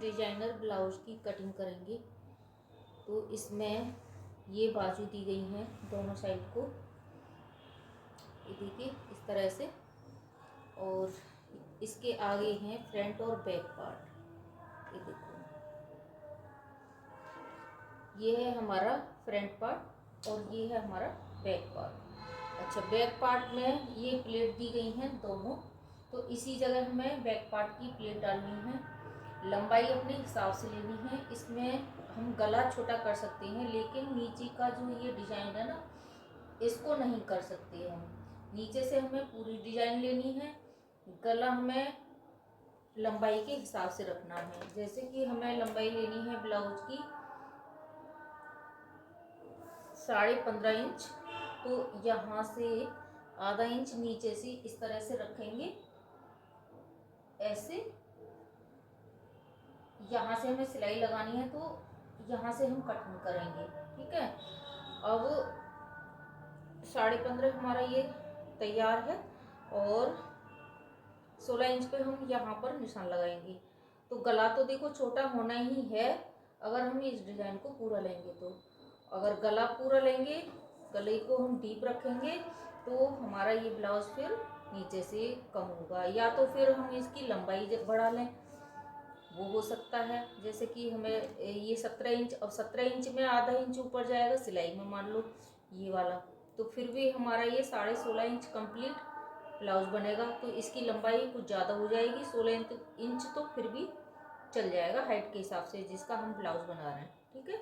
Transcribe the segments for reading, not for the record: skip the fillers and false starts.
Designer blouse की cutting करेंगे। तो इसमें ये बाजू दी गई हैं दोनों साइड को, ये देखिए इस तरह से, और इसके आगे हैं फ्रंट और बैक पार्ट। ये देखो, ये है हमारा फ्रंट पार्ट और ये है हमारा बैक पार्ट। अच्छा, बैक पार्ट में ये प्लेट दी गई हैं दोनों, तो इसी जगह हमें बैक पार्ट की प्लेट डालनी है। लंबाई अपने हिसाब से लेनी है। इसमें हम गला छोटा कर सकते हैं, लेकिन नीचे का जो ये डिजाइन है ना, इसको नहीं कर सकते हम। नीचे से हमें पूरी डिजाइन लेनी है, गला हमें लंबाई के हिसाब से रखना है। जैसे कि हमें लंबाई लेनी है ब्लाउज की 15.5 इंच, तो यहाँ से आधा इंच नीचे से इस तरह से रखेंगे, ऐसे। यहाँ से हमें सिलाई लगानी है, तो यहाँ से हम कटिंग करेंगे, ठीक है। अब 15.5 हमारा ये तैयार है, और 16 इंच पे हम यहाँ पर निशान लगाएंगे। तो गला तो देखो छोटा होना ही है अगर हम इस डिजाइन को पूरा लेंगे। तो अगर गला पूरा लेंगे, गले को हम डीप रखेंगे, तो हमारा ये ब्लाउज फिर नीचे से कम होगा। या तो फिर हम इसकी लंबाई बढ़ा लें, वो हो सकता है। जैसे कि हमें ये 17 इंच, अब 17 इंच में आधा इंच ऊपर जाएगा सिलाई में, मान लो ये वाला, तो फिर भी हमारा ये 16.5 इंच कंप्लीट ब्लाउज बनेगा। तो इसकी लंबाई कुछ ज़्यादा हो जाएगी, 16 इंच तो फिर भी चल जाएगा हाइट के हिसाब से जिसका हम ब्लाउज बना रहे हैं, ठीक है।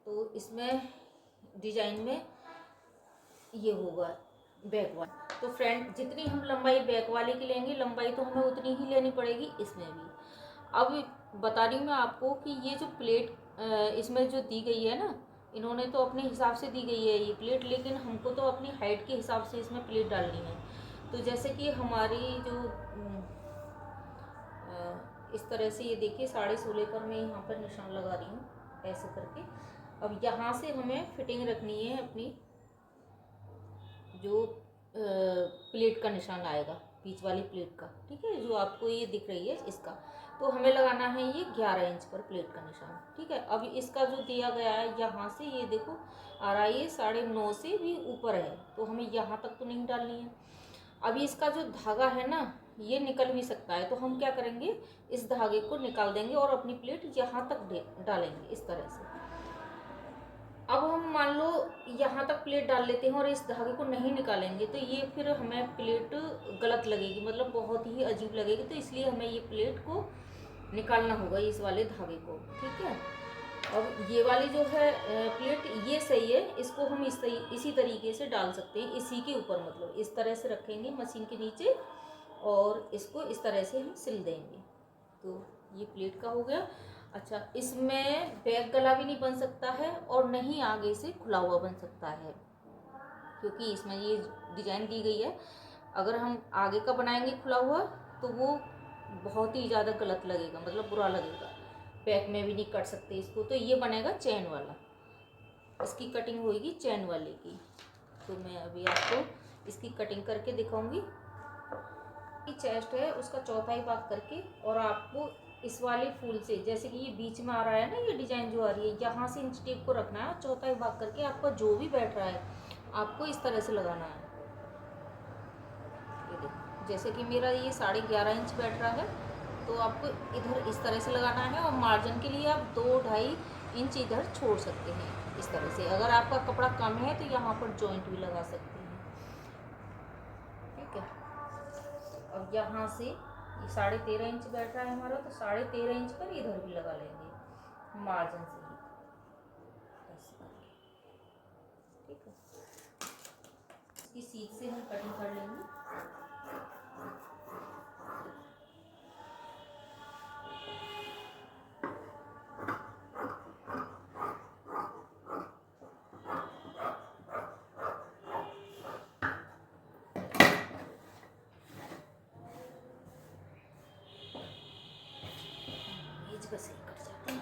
तो इसमें डिजाइन में ये होगा बैक वाला। तो फ्रंट जितनी हम लंबाई बैक वाले की लेंगे, लंबाई तो हमें उतनी ही लेनी पड़ेगी इसमें भी। अब बता रही हूँ मैं आपको कि ये जो प्लेट इसमें जो दी गई है ना, इन्होंने तो अपने हिसाब से दी गई है ये प्लेट, लेकिन हमको तो अपनी हाइट के हिसाब से इसमें प्लेट डालनी है। तो जैसे कि हमारी जो इस तरह से, ये देखिए 16.5 पर मैं यहाँ पर निशान लगा रही हूँ ऐसे करके। अब यहाँ से हमें फिटिंग रखनी है अपनी, जो प्लेट का निशान आएगा बीच वाली प्लेट का, ठीक है, जो आपको ये दिख रही है इसका। तो हमें लगाना है ये 11 इंच पर प्लेट का निशान, ठीक है। अब इसका जो दिया गया है यहाँ से, ये देखो आ रहा है ये 9.5 से भी ऊपर है, तो हमें यहाँ तक तो नहीं डालनी है। अभी इसका जो धागा है ना, ये निकल भी सकता है, तो हम क्या करेंगे, इस धागे को निकाल देंगे और अपनी प्लेट यहाँ तक डालेंगे इस तरह से। अब हम मान लो यहाँ तक प्लेट डाल लेते हैं और इस धागे को नहीं निकालेंगे, तो ये फिर हमें प्लेट गलत लगेगी, मतलब बहुत ही अजीब लगेगी। तो इसलिए हमें ये प्लेट को निकालना होगा, इस वाले धागे को, ठीक है। अब ये वाली जो है प्लेट, ये सही है, इसको हम इसी तरीके से डाल सकते हैं, इसी के ऊपर, मतलब इस तरह से रखेंगे मशीन के नीचे और इसको इस तरह से हम सिल देंगे। तो ये प्लेट का हो गया। अच्छा, इसमें बैक गला भी नहीं बन सकता है और नहीं आगे से खुला हुआ बन सकता है, क्योंकि इसमें ये डिजाइन दी गई है। अगर हम आगे का बनाएंगे खुला हुआ, तो वो बहुत ही ज़्यादा गलत लगेगा, मतलब बुरा लगेगा। बैक में भी नहीं कट सकते इसको, तो ये बनेगा चैन वाला, इसकी कटिंग होगी चैन वाले की। तो मैं अभी आपको इसकी कटिंग करके दिखाऊंगी। चेस्ट है उसका चौथाई भाग करके, और आपको इस वाले फूल से, जैसे कि ये बीच में आ रहा है ना, ये डिजाइन जो आ रही है, यहाँ से इंच टेप को रखना है और चौथाई भाग करके आपका जो भी बैठ रहा है आपको इस तरह से लगाना है। ये देखो, जैसे कि मेरा ये 11.5 इंच बैठ रहा है, तो आपको इधर इस तरह से लगाना है, और मार्जिन के लिए आप 2-2.5 इंच इधर छोड़ सकते हैं इस तरह से। अगर आपका कपड़ा कम है तो यहाँ पर जॉइंट भी लगा सकते हैं, ठीक है। अब यहाँ से ये 13.5 इंच बैठ रहा है हमारा, तो 13.5 इंच पर इधर भी लगा लेंगे मार्जिन से ही, ऐसे करके, ठीक है। इसकी सीध से हम कटिंग कर लेंगे। बस ही कट जाता है।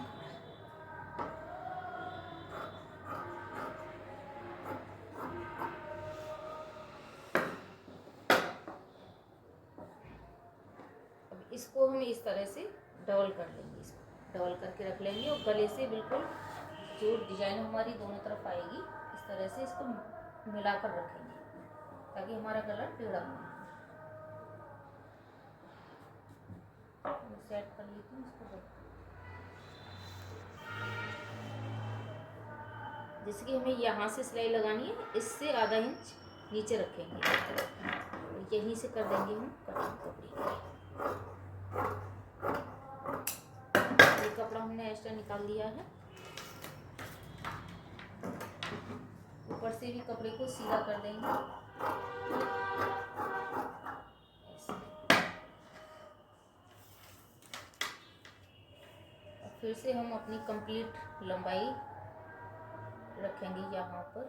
अब इसको हम इस तरह से डबल कर लेंगे। इसको डबल करके रख लेंगे और गले से बिल्कुल जो डिजाइन हमारी दोनों तरफ आएगी इस तरह से इसको मिलाकर रखेंगे ताकि हमारा गला टेढ़ा हो। सेट कर लेती हूँ इसको। जैसे कि हमें यहाँ से सिलाई लगानी है, इससे आधा इंच नीचे रखेंगे और यहीं से कर देंगे हम कटिंग कपड़े की। ये कपड़ा हमने एक्स्ट्रा निकाल दिया है। ऊपर से भी कपड़े को सीधा कर देंगे ऐसे। और फिर से हम अपनी कंप्लीट लंबाई रखेंगे यहाँ पर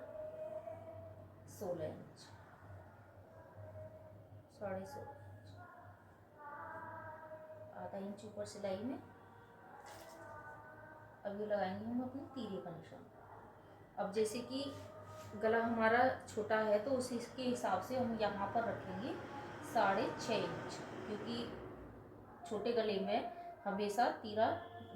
16 इंच, 16.5 इंच, आधा इंच ऊपर सिलाई में। अब ये लगाएंगे हम अपनी तीरे का निशान। अब जैसे कि गला हमारा छोटा है तो उसी के हिसाब से हम यहाँ पर रखेंगे 6.5 इंच, क्योंकि छोटे गले में हमेशा तीरा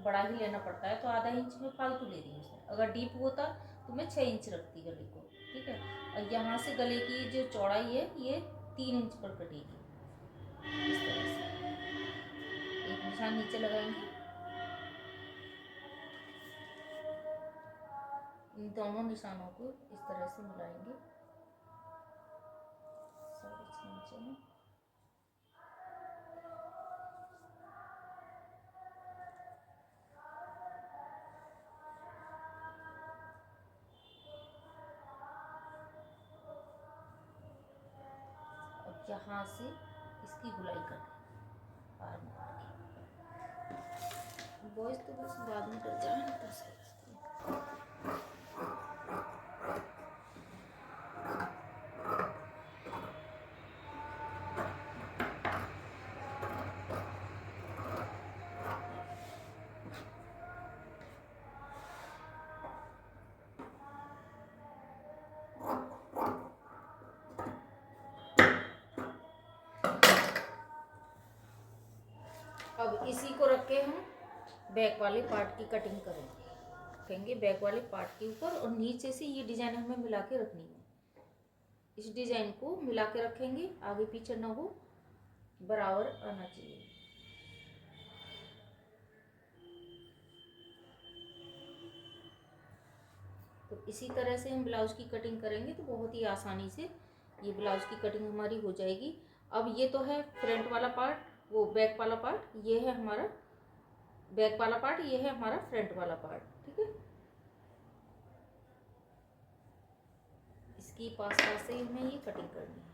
बड़ा ही लेना पड़ता है, तो आधा इंच में फालतू ले दी उसने। अगर डीप होता तो मैं 6 इंच रखती गले को, ठीक है। और यहाँ से गले की जो चौड़ाई है ये 3 इंच पर कटेगी इस तरह से। एक निशान नीचे लगाएंगे, इन दोनों निशानों को इस तरह से मिलाएंगे 6.5 इंच में। अब यहाँ से इसकी गुलाई कर पार मार के। बॉयज तो बस बाद में कर जाए तो सही रहती है। अब इसी को रख के हम बैक वाले पार्ट की कटिंग करेंगे बैक वाले पार्ट के ऊपर, और नीचे से ये डिजाइन हमें मिला के रखनी है। इस डिजाइन को मिला के रखेंगे, आगे पीछे ना हो, बराबर आना चाहिए। तो इसी तरह से हम ब्लाउज की कटिंग करेंगे तो बहुत ही आसानी से ये ब्लाउज की कटिंग हमारी हो जाएगी। अब ये तो है फ्रंट वाला पार्ट, वो बैक वाला पार्ट, ये है हमारा बैक वाला पार्ट, ये है हमारा फ्रंट वाला पार्ट, ठीक है। इसकी पास पास से हमें ये कटिंग करनी है।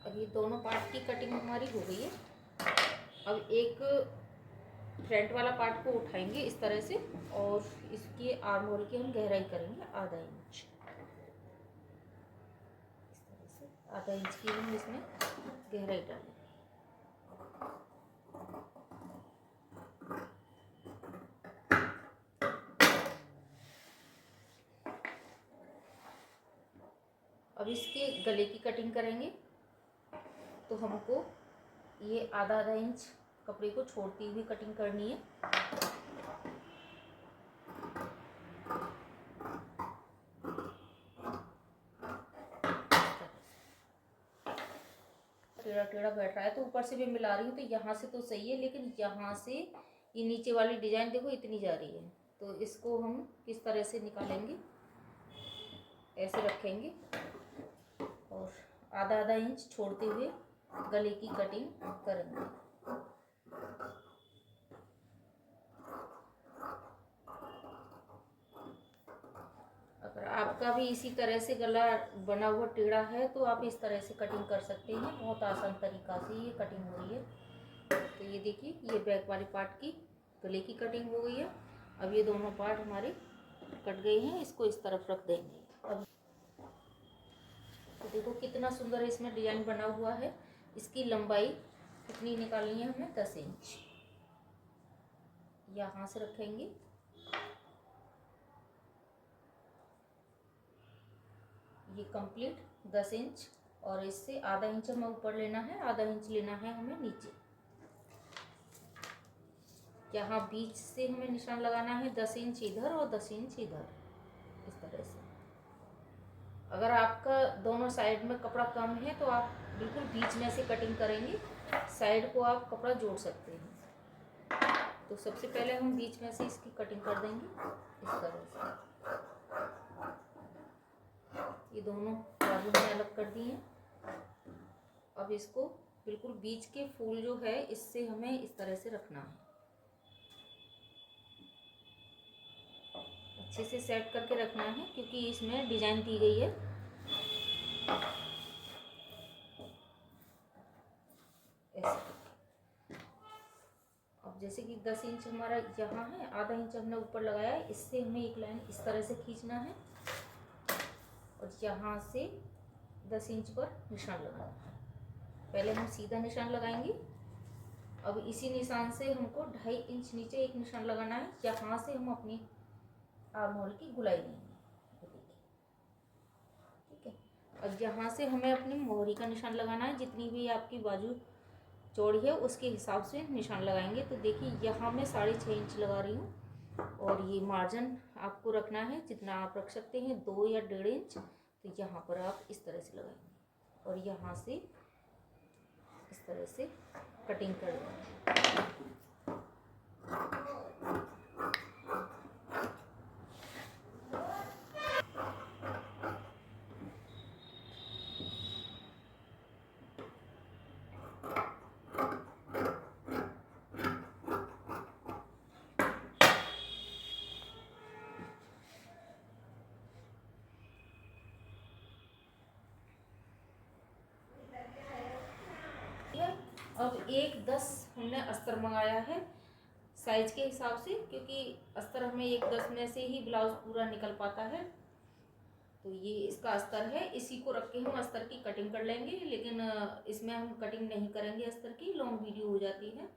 अब ये दोनों पार्ट की कटिंग हमारी हो गई है। अब एक फ्रंट वाला पार्ट को उठाएंगे इस तरह से, और इसकी आर्म होल की हम गहराई करेंगे आधा इंच। इस तरह से आधा इंच की हम इसमें गहराई डालेंगे। अब इसके गले की कटिंग करेंगे तो हमको ये आधा आधा इंच कपड़े को छोड़ती हुई कटिंग करनी है। टेढ़ा टेढ़ा बैठ रहा है तो ऊपर से भी मिला रही हूँ, तो यहाँ से तो सही है, लेकिन यहाँ से ये नीचे वाली डिजाइन देखो इतनी जा रही है, तो इसको हम किस तरह से निकालेंगे, ऐसे रखेंगे और आधा आधा इंच छोड़ते हुए गले की कटिंग करेंगे। अगर आपका भी इसी तरह से गला बना हुआ टेढ़ा है तो आप इस तरह से कटिंग कर सकते हैं, बहुत आसान तरीका से ये कटिंग हो रही है। तो ये देखिए, ये बैक वाले पार्ट की गले की कटिंग हो गई है। अब ये दोनों पार्ट हमारे कट गए हैं, इसको इस तरफ रख देंगे। अब तो देखो कितना सुंदर इसमें डिजाइन बना हुआ है। इसकी लंबाई कितनी निकालनी है हमें, 10 इंच। यहाँ से रखेंगे, ये कंप्लीट 10 इंच, और इससे आधा इंच हमें ऊपर लेना है, आधा इंच लेना है हमें नीचे। यहाँ बीच से हमें निशान लगाना है 10 इंच इधर और 10 इंच इधर, इस तरह से। अगर आपका दोनों साइड में कपड़ा कम है तो आप बिल्कुल बीच में से कटिंग करेंगे, साइड को आप कपड़ा जोड़ सकते हैं। तो सबसे पहले हम बीच में से इसकी कटिंग कर देंगे इस तरह से। ये दोनों बाजू में अलग कर दिए। अब इसको बिल्कुल बीच के फूल जो है इससे हमें इस तरह से रखना है, अच्छे से सेट करके रखना है, क्योंकि इसमें डिजाइन दी गई है। ऐसे अब जैसे कि 10 इंच हमारा यहाँ है, आधा इंच हमने ऊपर लगाया है, इससे हमें एक लाइन इस तरह से खींचना है और यहाँ से 10 इंच पर निशान लगाना है। पहले हम सीधा निशान लगाएंगे। अब इसी निशान से हमको 2.5 इंच नीचे एक निशान लगाना है, यहाँ से हम अपनी आर्म होल की गुलाई लेंगे। ठीक है, अब यहाँ से हमें अपनी मोहरी का निशान लगाना है। जितनी भी आपकी बाजू चौड़ी है उसके हिसाब से निशान लगाएंगे। तो देखिए यहाँ मैं 6.5 इंच लगा रही हूँ, और ये मार्जिन आपको रखना है जितना आप रख सकते हैं, 2 या 1.5 इंच। तो यहाँ पर आप इस तरह से लगाएंगे और यहाँ से इस तरह से कटिंग कर देंगे। अब 1.10 हमने अस्तर मंगाया है साइज के हिसाब से, क्योंकि अस्तर हमें 1.10 में से ही ब्लाउज पूरा निकल पाता है। तो ये इसका अस्तर है, इसी को रख के हम अस्तर की कटिंग कर लेंगे। लेकिन इसमें हम कटिंग नहीं करेंगे अस्तर की, लॉन्ग वीडियो हो जाती है।